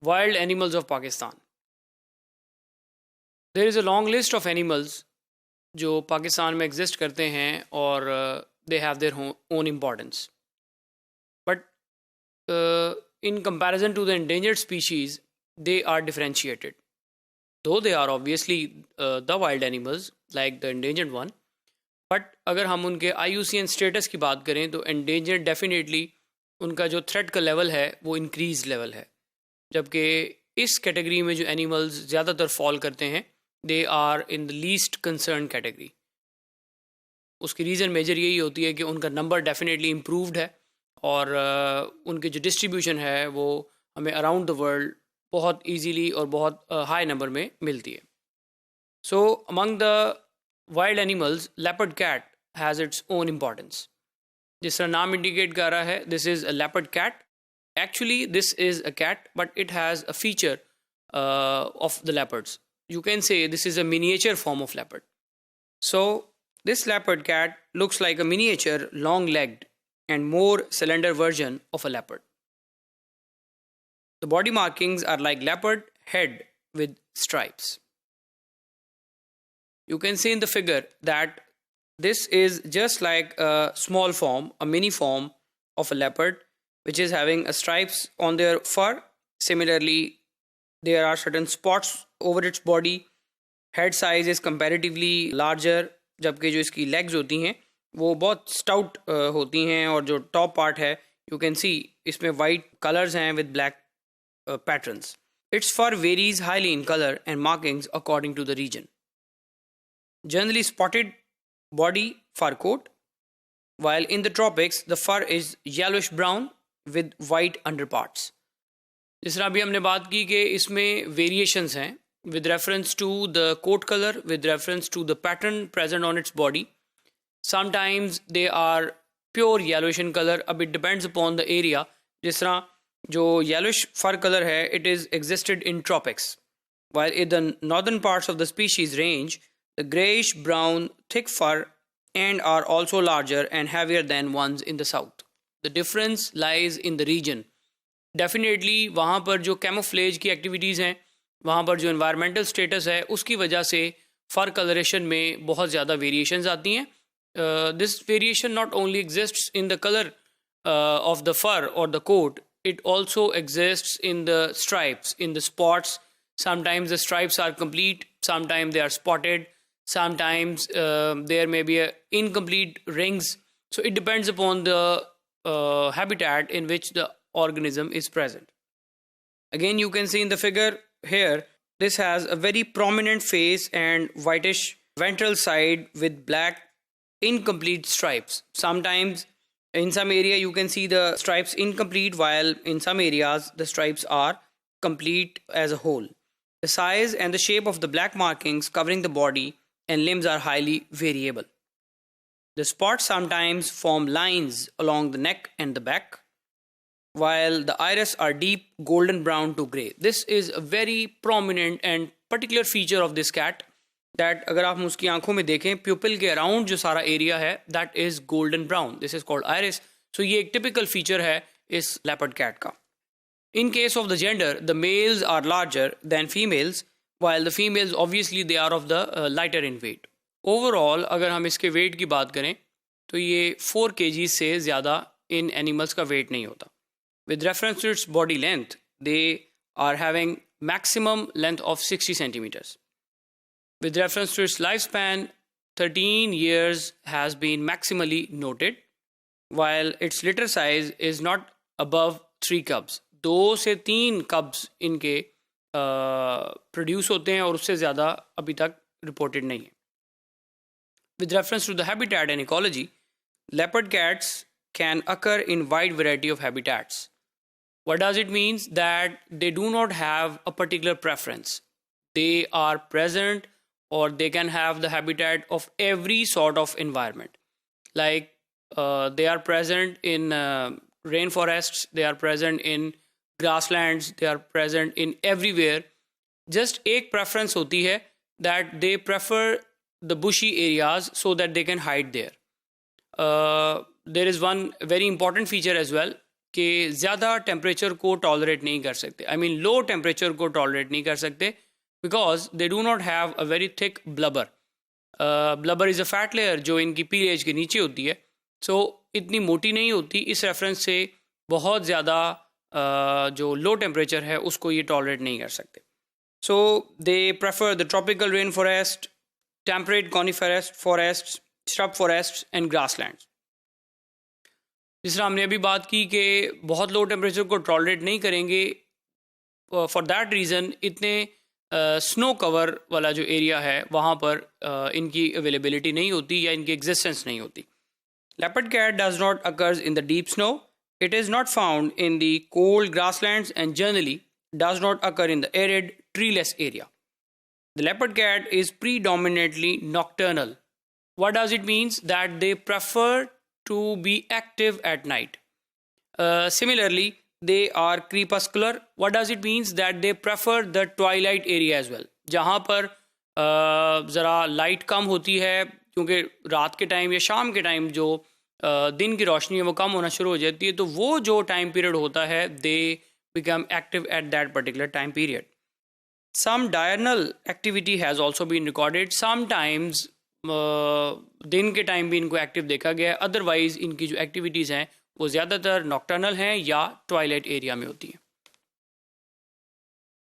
Wild animals of Pakistan. There is a long list of animals जो पाकिस्तान में exist करते हैं और they have their own importance. But in comparison to the endangered species, they are differentiated. Though they are obviously the wild animals like the endangered one, but अगर हम उनके IUCN status की बात करें तो endangered definitely उनका जो threat का लेवल है वो इंक्रीज लेवल है, जबकि इस कैटेगरी में जो एनिमल्स ज़्यादातर फॉल करते हैं they are in the least concern category. उसकी रीज़न मेजर यही होती है कि उनका नंबर डेफिनेटली इम्प्रूव्ड है और उनकी जो डिस्ट्रीब्यूशन है वो हमें अराउंड द वर्ल्ड बहुत ईजीली और बहुत हाई नंबर में मिलती है. So among the wild animals leopard cat has its own importance. जिस तरह नाम इंडिकेट कर रहा है, this is a leopard cat. Actually this is a cat but it has a feature of the leopards. You can say this is a miniature form of leopard. So this leopard cat looks like a miniature long-legged and more slender version of a leopard. The body markings are like leopard head with stripes. You can see in the figure that this is just like a small form, a mini form of a leopard which is having a stripes on their fur. Similarly, there are certain spots over its body. Head size is comparatively larger, जबकि जो इसकी legs होती हैं वो बहुत stout होती हैं और जो top part है you can see इसमें white colors हैं with black patterns. Its fur varies highly in color and markings according to the region. Generally spotted body fur coat, while in the tropics the fur is yellowish brown with white underparts. जिस तरह अभी हमने बात की कि इसमें variations हैं with reference to the coat color, with reference to the pattern present on its body. Sometimes they are pure yellowish in color. अब it depends upon the area. जिस तरह जो yellowish fur color है it is existed in tropics, while in the northern parts of the species range the grayish brown thick fur and are also larger and heavier than ones in the south. The difference lies in the region. Definitely वहाँ पर जो camouflage की activities हैं, वहाँ पर जो environmental status है उसकी वजह से फ़र कलरेशन में बहुत ज़्यादा वेरिएशंस आती हैं. This variation not only exists in the colour of the fur or the coat, it also exists in the stripes, in the spots. Sometimes the stripes are complete, sometimes they are spotted, sometimes there may be incomplete rings. So it depends upon the habitat in which the organism is present. Again, you can see in the figure here, this has a very prominent face and whitish ventral side with black incomplete stripes. Sometimes in some area you can see the stripes incomplete, while in some areas the stripes are complete as a whole. The size and the shape of the black markings covering the body and limbs are highly variable. The spots sometimes form lines along the neck and the back, while the iris are deep golden brown to grey. This is a very prominent and particular feature of this cat, that अगर आप उसकी आंखों में देखें, pupil के around जो सारा area है, that is golden brown. This is called iris. So ये एक typical feature है इस leopard cat का. In case of the gender, the males are larger than females, while the females obviously they are of the lighter in weight. Overall, अगर हम इसके weight की बात करें, तो ये 4 kg से ज़्यादा इन animals का weight नहीं होता. With reference to its body length, they are having maximum length of 60 centimeters. With reference to its lifespan, 13 years has been maximally noted, while its litter size is not above 3 cubs. 2 से 3 cubs इनके produce होते हैं और उससे ज़्यादा अभी तक reported नहीं है. With reference to the habitat and ecology, leopard cats can occur in wide variety of habitats. What does it mean? That they do not have a particular preference. They are present, or they can have the habitat of every sort of environment. Like they are present in rainforests, they are present in grasslands, they are present in everywhere. Just एक preference होती है that they prefer the bushy areas so that they can hide there. There is one very important feature as well. कि ज़्यादा temperature को tolerate नहीं कर सकते, I mean low temperature को टॉलरेट नहीं कर सकते, because they do not have a very thick blubber. Blubber is a fat layer जो इनकी पीएच के नीचे होती है, सो इतनी मोटी नहीं होती. इस रेफरेंस से बहुत ज़्यादा जो लो टेम्परेचर है उसको ये टॉलरेट नहीं कर सकते. So they prefer the tropical rain forest, temperate coniferous forest, shrub forest and grasslands. जिस तरह हमने अभी बात की कि बहुत लो टेम्परेचर को टॉलरेट नहीं करेंगे, फॉर दैट रीज़न इतने स्नो कवर वाला जो एरिया है वहाँ पर इनकी अवेलेबिलिटी नहीं होती या इनकी एग्जिस्टेंस नहीं होती. Leopard cat does not occurs in the deep snow. It is not found in the cold grasslands and generally does not occur in the arid, treeless area. The leopard cat is predominantly nocturnal. What does it mean? That they prefer to be active at night. Similarly, they are crepuscular. What does it mean? That they prefer the twilight area as well. जहाँ पर ज़रा light कम होती है, क्योंकि रात के time या शाम के टाइम जो दिन की रोशनी है वो कम होना शुरू हो जाती है, तो वो जो टाइम पीरियड होता है they become active at that particular time period. Some diurnal activity has also been recorded. Sometimes दिन के टाइम भी इनको एक्टिव देखा गया है, अदरवाइज इनकी जो एक्टिविटीज़ हैं वो ज़्यादातर नॉक्टर्नल हैं या ट्वाइलाइट एरिया में होती हैं.